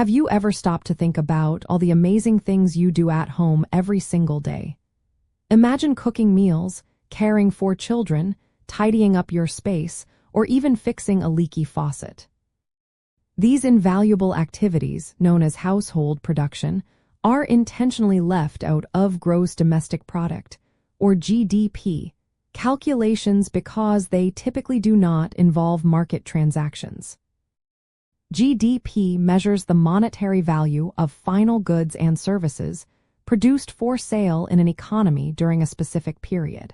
Have you ever stopped to think about all the amazing things you do at home every single day? Imagine cooking meals, caring for children, tidying up your space, or even fixing a leaky faucet. These invaluable activities, known as household production, are intentionally left out of gross domestic product, or GDP, calculations because they typically do not involve market transactions. GDP measures the monetary value of final goods and services produced for sale in an economy during a specific period.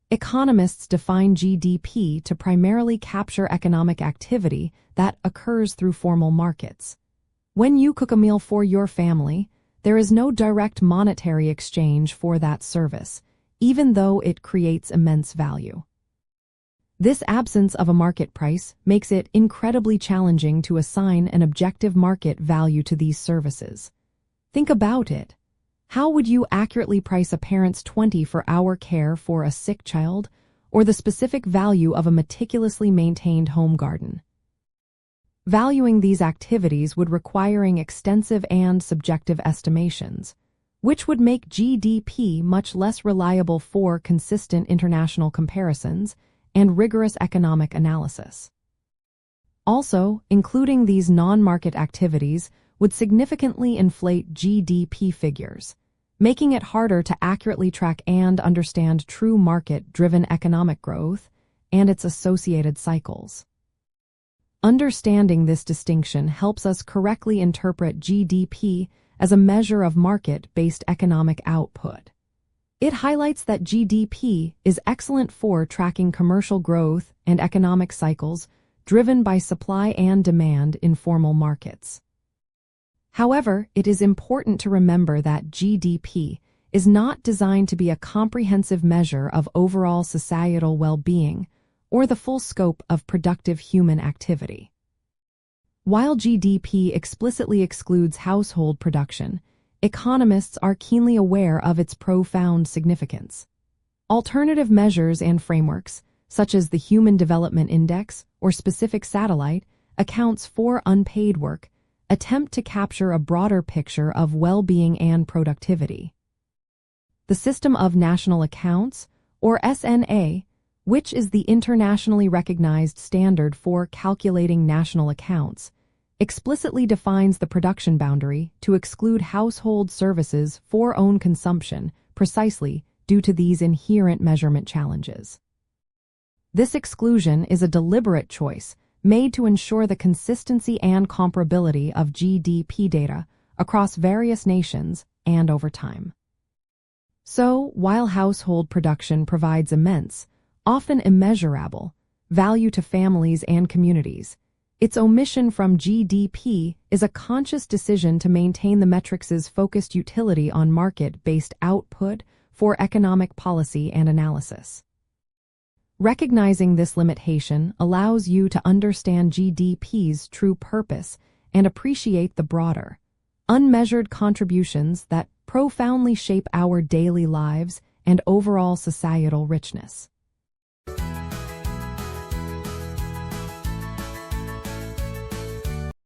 Economists define GDP to primarily capture economic activity that occurs through formal markets. When you cook a meal for your family, there is no direct monetary exchange for that service, even though it creates immense value. This absence of a market price makes it incredibly challenging to assign an objective market value to these services. Think about it. How would you accurately price a parent's 24-hour care for a sick child, or the specific value of a meticulously maintained home garden? Valuing these activities would require extensive and subjective estimations, which would make GDP much less reliable for consistent international comparisons and rigorous economic analysis. Also, including these non-market activities would significantly inflate GDP figures, making it harder to accurately track and understand true market-driven economic growth and its associated cycles. Understanding this distinction helps us correctly interpret GDP as a measure of market-based economic output. It highlights that GDP is excellent for tracking commercial growth and economic cycles driven by supply and demand in formal markets. However, it is important to remember that GDP is not designed to be a comprehensive measure of overall societal well-being or the full scope of productive human activity. While GDP explicitly excludes household production, economists are keenly aware of its profound significance. Alternative measures and frameworks, such as the Human Development Index or specific satellite accounts for unpaid work, attempt to capture a broader picture of well-being and productivity. The System of National Accounts, or SNA, which is the internationally recognized standard for calculating national accounts, explicitly defines the production boundary to exclude household services for own consumption precisely due to these inherent measurement challenges. This exclusion is a deliberate choice made to ensure the consistency and comparability of GDP data across various nations and over time. So, while household production provides immense, often immeasurable, value to families and communities, its omission from GDP is a conscious decision to maintain the metrics' focused utility on market-based output for economic policy and analysis. Recognizing this limitation allows you to understand GDP's true purpose and appreciate the broader, unmeasured contributions that profoundly shape our daily lives and overall societal richness.